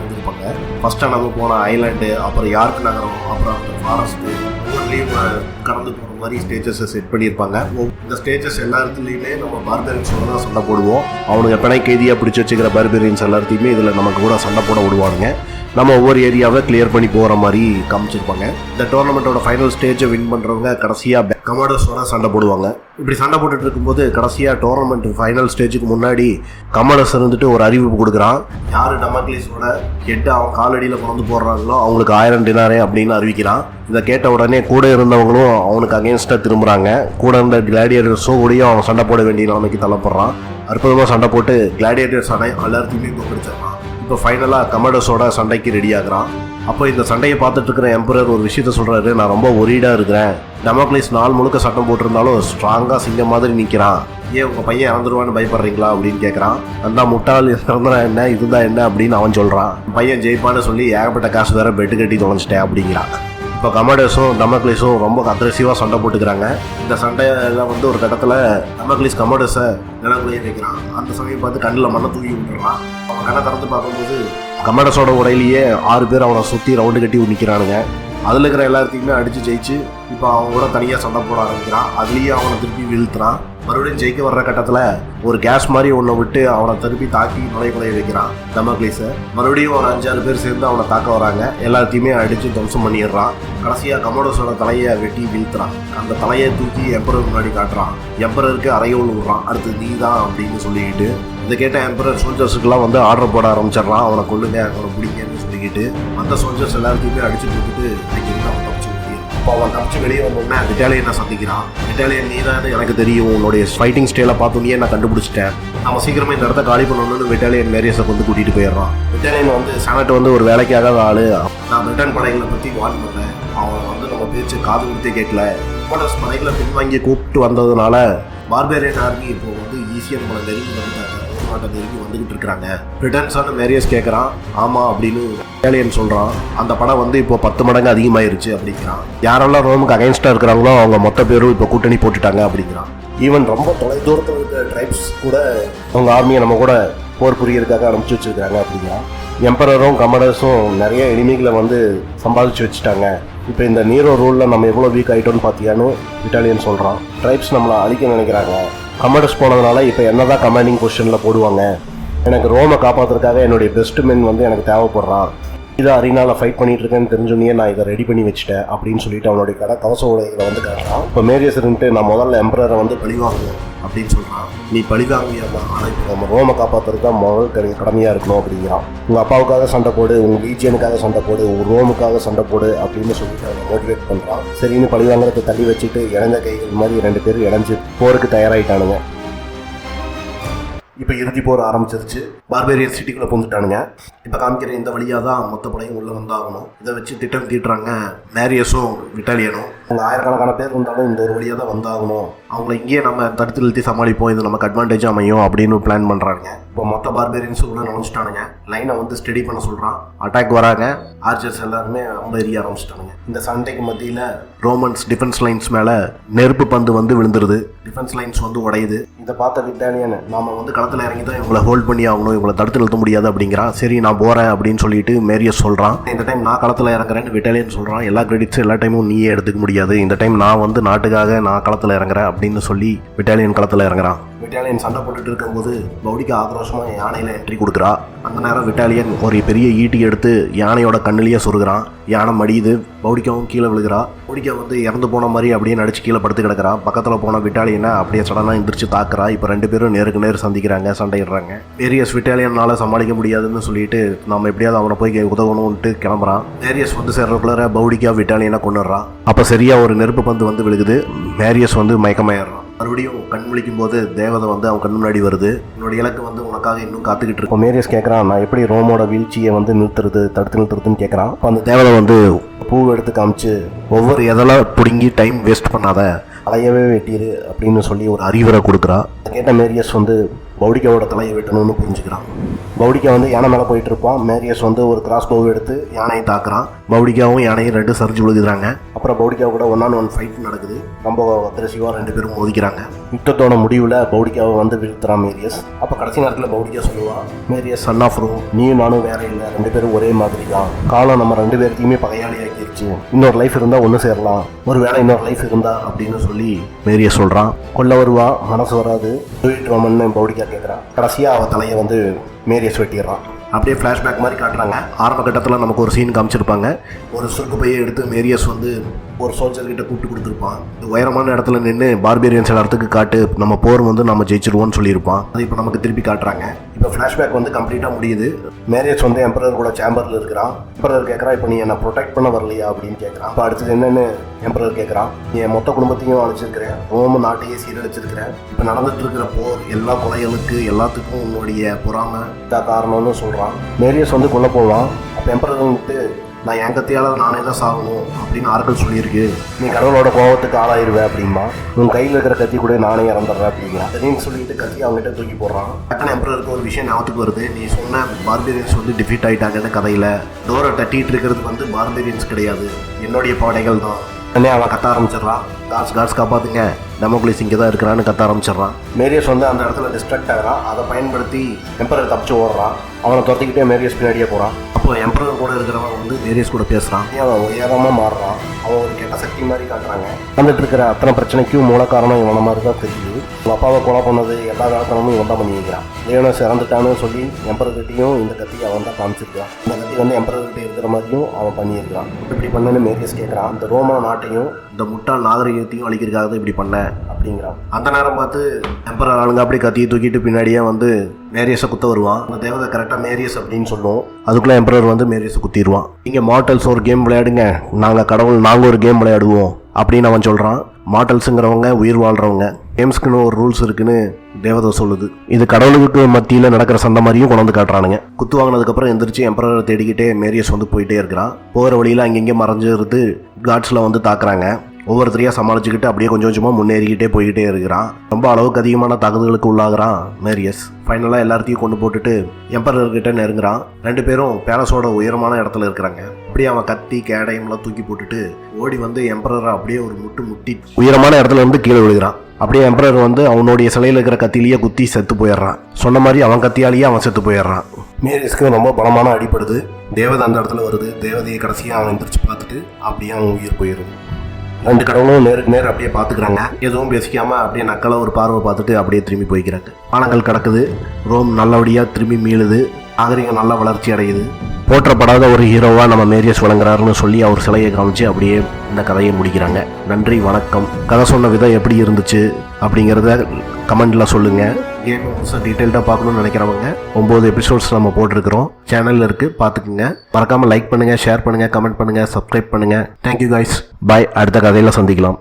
வந்துருப்பாங்க. ஃபஸ்ட்டாக நம்ம போன ஐலாண்டு, அப்புறம் யார்க் நகரம், அப்புறம் அந்த ஃபாரஸ்ட்டு, ஒவ்வொன்றிலையும் கடந்து போகிற மாதிரி ஸ்டேஜஸை செட் பண்ணியிருப்பாங்க. இந்த ஸ்டேஜஸ் எல்லா இடத்துலையுமே நம்ம பார்பரியன்ஸோட தான் சண்டை போடுவோம். அவனுக்கு எப்பனை கைதியாக பிடிச்சி வச்சுக்கிற பார்பரியன்ஸ் எல்லாத்தையுமே இதில் நமக்கு கூட சண்டை போட விடுவானுங்க. நம்ம ஒவ்வொரு ஏரியாவை கிளியர் பண்ணி போகிற மாதிரி காமிச்சிருப்பாங்க. இந்த டோர்னமெண்ட்டோட ஃபைனல் ஸ்டேஜை வின் பண்ணுறவங்க கடைசியாக கமாடோஸோட சண்டை போடுவாங்க. இப்படி சண்டை போட்டுட்டு இருக்கும்போது கடைசியாக டோர்னமெண்ட் ஃபைனல் ஸ்டேஜுக்கு முன்னாடி கமாடோஸ் இருந்துட்டு ஒரு அறிவிப்பு கொடுக்குறான். யார் டெமோக்லிஸோட ஹெட் அவன் காலடியில் பிறந்து போடுறாங்களோ அவங்களுக்கு 1000 டினாரே அப்படின்னு அறிவிக்கிறான். இதை கேட்ட உடனே கூட இருந்தவங்களும் அவனுக்கு அகேன்ஸ்டாக திரும்புகிறாங்க. கூட இருந்த கிளாடியேட்டர்ஸோ கூடயும் அவன் சண்டை போட வேண்டிய நிலைமைக்கு தள்ளப்படுறான். அற்புதமாக சண்டை போட்டு கிளாடியேட்டர்ஸ் எல்லாத்தையுமே தோற்கடிச்சிடறான். இப்போ ஃபைனலாக கமாடோஸோட சண்டைக்கு ரெடி ஆகுறான். அப்போ இந்த சண்டையை பார்த்துட்டு இருக்கிற எம்பரர் ஒரு விஷயத்த சொல்கிறாரு, நான் ரொம்ப ஒரீடாக இருக்கிறேன். டெமோக்லிஸ் நாள் முழுக்க சட்டம் போட்டிருந்தாலும் ஸ்ட்ராங்காக சிங்கம் மாதிரி நிற்கிறான். ஏன் உங்கள் பையன் இறந்துருவான்னு பயப்படுறீங்களா அப்படின்னு கேட்குறான். அந்த முட்டாள் இறந்துறா என்ன, இதுதான் என்ன அப்படின்னு அவன் சொல்கிறான். பையன் ஜெயிப்பான்னு சொல்லி ஏகப்பட்ட காசு வேற பெட்டு கட்டி தொலைச்சிட்டேன் அப்படிங்கிறான். இப்போ கமாடோஸும் டெமோக்லிஸும் ரொம்ப அக்ரெசிவாக சண்டை போட்டுக்கிறாங்க. இந்த சண்டையில் வந்து ஒரு கட்டத்தில் டெமோக்லிஸ் கமாடோஸை நிலக்குள்ளேயே வைக்கிறான். அந்த சமயம் பார்த்து கண்ணில் மண்ணை தூக்கி விட்டுறான். அவன் கண்ணை திறந்து பார்க்கும்போது கமாடோஸோட உடையிலேயே 6 பேர் அவனை சுற்றி ரவுண்டு கட்டி நிற்கிறானுங்க. அதில் இருக்கிற எல்லாத்தையுமே அடித்து ஜெயிச்சு இப்போ அவன் கூட தனியாக சண்டை போட ஆரம்பிக்கிறான். அதுலேயே அவனை திருப்பி வீழ்த்துறான். மறுபடியும் ஜெயிக்க வர்ற கட்டத்தில் ஒரு கேஸ் மாதிரி ஒன்றை விட்டு அவனை திருப்பி தாக்கி நுழைய வைக்கிறான் டெமோக்லிஸை. மறுபடியும் ஒரு 5-6 பேர் சேர்ந்து அவனை தாக்க வராங்க. எல்லாத்தையுமே அடித்து துவம்சம் பண்ணிடுறான். கடைசியாக கமாடோஸோட தலையை வெட்டி வீழ்த்துறான். அந்த தலையை தூக்கி எம்பரர் முன்னாடி காட்டுறான். எம்பரருக்கு அறையோல் விடுறான். அடுத்து நீ தான் அப்படின்னு சொல்லிக்கிட்டு இதை கேட்ட எம்பரர் சோல்ஜர்ஸுக்கெல்லாம் வந்து ஆர்டர் போட ஆரம்பிச்சிடறான். அவனை கொல்லுங்க, அவனை பிடிங்கன்னு சொல்லிக்கிட்டு அந்த சோல்ஜர்ஸ் எல்லாத்தையுமே அடிச்சு கொடுத்துட்டு அவன் தப்பிச்சு முடியும். இப்போ அவன் தப்பிச்சு வெளியே வந்தோடனே விட்டாலியனை சந்திக்கிறான். விட்டாலியன் நீ தான் எனக்கு தெரியும், உன்னுடைய ஃபைட்டிங் ஸ்டைலை பார்த்தோன்னே நான் கண்டுபிடிச்சிட்டேன். அவன் சீக்கிரமே இந்த இடத்த காலி பண்ணணும்னு விட்டாலியன் மேரியஸை வந்து கூட்டிகிட்டு போயிடுறான். விட்டாலியன் வந்து செனட் வந்து ஒரு வேலைக்காக ஆள். நான் பிரிட்டன் படைகளை பற்றி வார்ன் பண்ணேன். அவன் வந்து நம்ம பேச்சு காது கொடுத்தே கேட்கல. கமாடோஸ் படைகளை பின்வாங்கி கூப்பிட்டு வந்ததுனால பார்பேரியன் ஆர்மி இப்போ வந்து ஈஸியாக நம்மளை நெருங்கி வந்துட்டாங்க, நெருங்கி வந்துகிட்டு இருக்கிறாங்க. பிரிட்டன்ஸான மேரியஸ் கேட்குறான். ஆமாம் அப்படின்னு விட்டாலியன் சொல்கிறான். அந்த படம் வந்து இப்போ 10 மடங்கு அதிகமாயிருச்சு அப்படிங்கிறான். யாரெல்லாம் ரோமுக்கு அகைன்ஸ்டாக இருக்கிறாங்களோ அவங்க மொத்த பேரும் இப்போ கூட்டணி போட்டுட்டாங்க அப்படிங்கிறான். ஈவன் ரொம்ப தொலைதூரத்தில் இருக்கிற ட்ரைப்ஸ் கூட அவங்க ஆர்மியை நம்ம கூட போர் புரியறதுக்காக அனுப்பிச்சி வச்சுருக்காங்க அப்படிங்கிறான். எம்பரரும் கமாடோஸும் நிறைய எனிமிகளை வந்து சம்பாதிச்சு வச்சுட்டாங்க. இப்போ இந்த நீரோ ரூலில் நம்ம எவ்வளோ வீக் ஆகிட்டோன்னு பார்த்தியான்னு விட்டாலியன் சொல்கிறான். ட்ரைப்ஸ் நம்மளை அழிக்க நினைக்கிறாங்க. கமாடோஸ் போனதுனால இப்போ என்ன தான் கமாண்டிங் பொசிஷனில் போடுவாங்க. எனக்கு ரோமை காப்பாற்றுறதுக்காக என்னுடைய பெஸ்ட் மென் வந்து எனக்கு தேவைப்படுறான். இதை அரினாவில் ஃபைட் பண்ணிட்டு இருக்கேன்னு தெரிஞ்சோன்னே நான் இதை ரெடி பண்ணி வச்சுட்டேன் அப்படின்னு சொல்லிட்டு அவனுடைய கவச உடைகளை வந்து காட்டுறான். இப்போ மேரியஸ் இருந்துட்டு நான் முதல்ல எம்பரரை வந்து பழிவாங்குவேன் அப்படின்னு சொல்கிறான். நீ பழிவாங்குவியாமா, ஆனால் இப்போ நம்ம ரோமை காப்பாற்றுறது தான் முதல் கடமையாக இருக்கணும் அப்படிங்கிறான். உங்கள் அப்பாவுக்காக சண்டை போடு, உங்கள் லீஜியனுக்காக சண்டை போடு, உங்கள் ரோமுக்காக சண்டை போடு அப்படின்னு சொல்லிட்டு அவனை மோட்டிவேட் பண்ணுறான். சரின்னு பழிவாங்கிறத தள்ளி வச்சுட்டு இணைந்த கைகள் மாதிரி 2 பேர் இணைஞ்சு போருக்கு தயாராகிட்டானுங்க. இப்போ இறுதி போர் ஆரம்பிச்சிருச்சு. பார்பேரியன் சிட்டிக்குள்ளே புந்துட்டானுங்க. இப்போ காமிக்கிற இந்த வழியாக தான் மொத்த படையும் உள்ளே வந்தாகணும். இதை வச்சு திட்டம் தீட்டுறாங்க மேரியஸும் விட்டாலியனும். அவங்க ஆயிரக்கணக்கான பேர் இருந்தாலும் இந்த ஒரு வழியாக தான் வந்தாகணும். அவங்கள இங்கேயே நம்ம தடுத்து நிறுத்தி சமாளிப்போம், இது நமக்கு அட்வான்டேஜ் அமையும் அப்படின்னு பிளான் பண்ணுறாங்க. இப்போ மொத்த பார்பேரியன்ஸும் உள்ள நுழைச்சிட்டானுங்க. லைனை வந்து ஸ்டடி பண்ண சொல்கிறான். அட்டாக் வராங்க. ஆர்ச்சர்ஸ் எல்லாருமே ரொம்ப எரிய ஆரம்பிச்சிட்டானுங்க. இந்த சண்டைக்கு மத்தியில் ரோமன்ஸ் டிஃபென்ஸ் லைன்ஸ் மேலே நெருப்பு பந்து வந்து விழுந்துருது. டிஃபென்ஸ் லைன்ஸ் வந்து உடையுது. இதை பார்த்த விட்டாலியன் நாம வந்து களத்தில் இறங்கி தான் இவங்களை ஹோல்ட் பண்ணி ஆகணும், இவங்களை தடுத்து நிறுத்த முடியாது அப்படிங்கிறான். சரி நான் போகிறேன் அப்படின்னு சொல்லிட்டு மேரியஸ் சொல்கிறான். இந்த டைம் நான் களத்தில் இறங்குறேன்னு விட்டாலியன் சொல்கிறான். எல்லா கிரெடிட்ஸும் எல்லா டைமும் நீயே எடுத்துக்க முடியாது, இந்த டைம் நான் வந்து நாட்டுக்காக நான் களத்தில் இறங்குறேன் அப்படின்னு சொல்லி விட்டாலியன் களத்தில் இறங்குறான். விட்டாலியன் சண்டை போட்டுட்டு இருக்கும்போது பவுடிக்கா ஆக்ரோஷமாக யானையில் என்ட்ரி கொடுக்குறா. அந்த நேரம் விட்டாலியன் ஒரு பெரிய ஈட்டி எடுத்து யானையோட கண்ணிலேயே சொருகிறான். யானை மடியுது, பவுடிக்காவும் கீழே விழுகிறா. பவுடிக்கா வந்து இறந்து போன மாதிரி அப்படியே நடிச்சு கீழே படுத்து கிடக்கிறா. பக்கத்தில் போன விட்டாலியனை அப்படியே சடனாக எந்திரிச்சு தாக்குறா. இப்போ 2 பேரும் நேருக்கு நேர் சந்திக்கிறாங்க, சண்டையிடுறாங்க. வேரியஸ் விட்டாலியனால் சமாளிக்க முடியாதுன்னு சொல்லிட்டு நம்ம எப்படியாவது அவனை போய் உதவணும்ட்டு கிளம்புறான். வேரியஸ் வந்து சேர்றக்குள்ளார பவுடிக்கா விட்டாலியனை கொண்டுடுறான். அப்போ சரியா ஒரு நெருப்பு பந்து வந்து விழுகுது. வேரியஸ் வந்து மயக்கமாயிடுறான். மறுபடியும் கண் முழிக்கும் போது தேவதை வந்து அவன் கண் முன்னாடி வருது. என்னோட இலக்கு வந்து உனக்காக இன்னும் காத்துக்கிட்டு இருக்கும். மேரியஸ் கேட்குறான், நான் எப்படி ரோமோட வீழ்ச்சியை வந்து தடுத்து நிறுத்துறதுன்னு கேட்குறான். அந்த தேவதை வந்து பூவை எடுத்து காமிச்சு ஒவ்வொரு எதெல்லாம் பிடுங்கி டைம் வேஸ்ட் பண்ணாத, அலையவே வெட்டிடு அப்படின்னு சொல்லி ஒரு அறிவுரை கொடுக்குறா. கேட்ட மேரியஸ் வந்து பவுடிக்காவோட தலையை வெட்டணும்னு புரிஞ்சுக்கிறான். பவுடிக்கா வந்து யானை மேலே போயிட்டு இருப்பான். மேரியஸ் வந்து ஒரு கிராஸ் பவு எடுத்து யானையை தாக்குறான். பவுடிக்காவும் யானையும் 2 சரிஞ்சு விழுகுறாங்க. அப்புறம் பவுடிக்கா கூட 1-on-1 ஃபைட் நடக்குது. ரொம்ப அக்ரெசிவாக 2 பேரும் மோதிக்கிறாங்க. யுத்தத்தோட முடிவில் பவுடிக்காவை வந்து வீழ்த்துறான் மேரியஸ். அப்போ கடைசி நேரத்தில் பவுடிக்கா சொல்லுவான், மேரியஸ் சன் ஆஃப் ரோம், நீயும் நானும் வேற இல்லை, 2 பேரும் ஒரே மாதிரி தான். காலம் நம்ம 2 பேர்த்தையுமே பகையாளி ஆக்கிடுச்சு. இன்னொரு லைஃப் இருந்தால் ஒன்று சேரலாம், ஒரு வேளை இன்னொரு லைஃப் இருந்தா அப்படின்னு சொல்லி மேரியஸ் சொல்கிறான். கொல்ல வருவா, மனசு வராது, ரோமன்னு பவுடிக்கா கேட்குறான். கடைசியாக அவள் தலையை வந்து மேரியஸ் வெட்டிடுறான். அப்படியே ஃப்ளாஷ்பேக் மாதிரி காட்டுறாங்க. ஆரம்ப கட்டத்தில் நமக்கு ஒரு சீன் காமிச்சிருப்பாங்க. ஒரு சுருக்கு பையை எடுத்து மேரியஸ் வந்து ஒரு சோல்ஜர்கிட்ட கூப்பிட்டு கொடுத்துருப்பான். உயரமான இடத்துல நின்று பார்பேரியன்ஸ் இடத்துக்கு காட்டு, நம்ம போர் வந்து நம்ம ஜெயிச்சிருவோம்னு சொல்லியிருப்பான். அது இப்போ நமக்கு திருப்பி காட்டுறாங்க. இப்போ ஃப்ளாஷ்பேக் வந்து கம்ப்ளீட்டாக முடியுது. மேரியஸ் வந்து எம்பரர் கூட சேம்பரில் இருக்கிறான். எம்பரர் கேட்குறான், இப்போ நீ என்னை ப்ரொடெக்ட் பண்ண வரலையா அப்படின்னு கேட்குறான். இப்போ அடுத்தது என்னென்னு எம்பரர் கேட்குறான். நீ என் மொத்த குடும்பத்தையும் அழைச்சிருக்கிறேன், ரோம நாட்டையே சீரழிச்சிருக்கிறேன். இப்போ நடந்துட்டு இருக்கிற போர் எல்லா கொலைகளுக்கு எல்லாத்துக்கும் உன்னுடைய பொறாமை தான் காரணம்னு சொல்கிறான். மேரியஸ் வந்து கொல்ல போவான். அப்போ எம்பரர் வந்துட்டு, நான் என் கத்தியால் நானே தான் சாகணும் அப்படின்னு ஆட்கள் சொல்லியிருக்கு, நீ கடவுளோட கோபத்துக்கு ஆளாயிருவேன் அப்படிமா, உன் கையில் இருக்கிற கத்தி கூட நானே இறந்துடுறேன் அப்படிங்கிறான். சரின்னு சொல்லிட்டு கத்தி அவங்ககிட்ட தூக்கி போடுறான். டக்குனு எம்பரருக்கு ஒரு விஷயம் ஞாபகத்துக்கு வருது. நீ சொன்ன பார்பேரியன்ஸ் வந்து டிஃபீட் ஆகிட்டாங்கன்னு கதையில் டோரை தட்டிட்டு இருக்கிறது வந்து பார்பேரியன்ஸ் கிடையாது, என்னுடைய படைகள் தான். உடனே அவன் கத்த ஆரம்பிச்சிடறான். காட்ஸ் காப்பாற்றுங்க, டெமோக்ரேஸ் இங்கே தான் இருக்கிறான்னு கத்த ஆரம்பிச்சிடறான். மேரியஸ் வந்து அந்த இடத்துல டிஸ்ட்ராக்ட் ஆகிறான். அதை பயன்படுத்தி எம்பரர் தப்பிச்சு ஓடுறான். அவனை துரத்திக்கிட்டே மேரியஸ் பின்னாடியே போகிறான். அப்போ எம்பரர் கூட இருக்கிறவன் வந்து மேரியஸ் கூட பேசுகிறான். அவன் உயரமாக மாறுறான். அவன் ஒரு கெட்ட சக்தி மாதிரி காட்டுறாங்க. வந்துட்டு இருக்கிற அத்தனை பிரச்சனைக்கும் மூல காரணம் இவனை மாதிரி தான் தெரியுது. உங்கள் அப்பாவை கொலை பண்ணது எல்லா காரணமும் இவன் தான் பண்ணி வைக்கிறான். லியோனஸ் இறந்துட்டான்னு சொல்லி எம்பரர்கிட்டையும் இந்த கத்தியை அவன் தான் காமிச்சிருக்கான். இந்த கத்தி வந்து எம்பரர்கிட்ட இருக்கிற மாதிரியும் அவன் பண்ணியிருக்கான். இப்படி பண்ணன்னு மேரியஸ் கேட்குறான். இந்த ரோமா நாட்டையும் இந்த முட்டாள் நாகரிகத்தையும் அழிக்கிறதுக்காக தான் இப்படி பண்ண அப்படிங்கிறான். அந்த நேரம் பார்த்து எம்பரர் ஆளுங்க அப்படியே கத்தியை தூக்கிட்டு பின்னாடியே வந்து மேரியஸை குத்த வருவான். அந்த தேவதை கரெக்டாக மேரியஸ் அப்படின்னு சொல்லுவோம். அதுக்குள்ளே எம்பரர் வந்து மேரியஸை குத்திடுவான். நீங்கள் மார்டல்ஸ் ஒரு கேம் விளையாடுங்க, நாங்கள் கடவுள், நாங்கள் ஒரு கேம் விளையாடுவோம் அப்படின்னு அவன் சொல்கிறான். மார்டல்ஸுங்கிறவங்க உயிர் வாழ்கிறவங்க, கேம்ஸ்க்குன்னு ஒரு ரூல்ஸ் இருக்குன்னு தேவதை சொல்லுது. இது கடவுளுக்கு மத்தியில் நடக்கிற சண்டை மாதிரியும் கொண்டு வந்து காட்டுறானுங்க. குத்து வாங்கினதுக்கப்புறம் எந்திரிச்சு எம்பரரை தேடிக்கிட்டே மேரியஸ் வந்து போயிட்டே இருக்கிறான். போகிற வழியில் அங்கங்கே மறைஞ்சிருந்து காட்ஸில் வந்து தாக்குறாங்க. ஒவ்வொருத்தரையாக சமாளிச்சுக்கிட்டு அப்படியே கொஞ்சம் கொஞ்சமாக முன்னேறிக்கிட்டே போய்கிட்டே இருக்கிறான். ரொம்ப அளவுக்கு அதிகமான தாக்குதலுக்கு உள்ளாகிறான் மேரியஸ். ஃபைனலாக எல்லாத்தையும் கொண்டு போட்டுட்டு எம்பரர்கிட்ட நெருங்குறான். 2 பேரும் பேலஸோட உயரமான இடத்துல இருக்கிறாங்க. அப்படியே அவன் கத்தி கேடயம்லாம் தூக்கி போட்டுட்டு ஓடி வந்து எம்பரரை அப்படியே ஒரு முட்டி உயரமான இடத்துல வந்து கீழே விழுகிறான். அப்படியே எம்பரர் வந்து அவனுடைய சிலையில் இருக்கிற கத்திலேயே குத்தி செத்து போயிடுறான். சொன்ன மாதிரி அவன் கத்தியாலேயே அவன் செத்து போயிடுறான். மேரியஸ்க்கு ரொம்ப பலமான அடிப்படுது. தேவதை அந்த இடத்துல வருது. தேவதையை கடைசியாக அவன் எந்திரிச்சு பார்த்துட்டு அப்படியே அவன் உயிர் போயிடுது. 2 கடவுளும் நேருக்கு நேர் அப்படியே பார்த்துக்கிறாங்க. எதுவும் பேசிக்காமல் அப்படியே நக்கலை ஒரு பார்வை பார்த்துட்டு அப்படியே திரும்பி போய்க்கிறாங்க. பானங்கள் கிடக்குது. ரோம் நல்லபடியாக திரும்பி மீளுது. நாகரிகம் நல்லா வளர்ச்சி அடையுது. போற்றப்படாத ஒரு ஹீரோவாக நம்ம மேரியஸ் வழங்குறாருன்னு சொல்லி அவர் சிலையை காமிச்சு அப்படியே இந்த கதையை முடிக்கிறாங்க. நன்றி, வணக்கம். கதை சொன்ன விதம் எப்படி இருந்துச்சு அப்படிங்கிறத கமெண்டில் சொல்லுங்கள். கேம் டீட்டெயில்டாக பார்க்கணுன்னு நினைக்கிறவங்க 9 எபிசோட்ஸ் நம்ம போட்டிருக்கிறோம். சேனலில் இருக்குது, பார்த்துக்குங்க. மறக்காமல் லைக் பண்ணுங்கள், ஷேர் பண்ணுங்கள், கமெண்ட் பண்ணுங்கள், சப்ஸ்கிரைப் பண்ணுங்கள். Thank you guys. பாய். அடுத்த கதையில் சந்திக்கலாம்.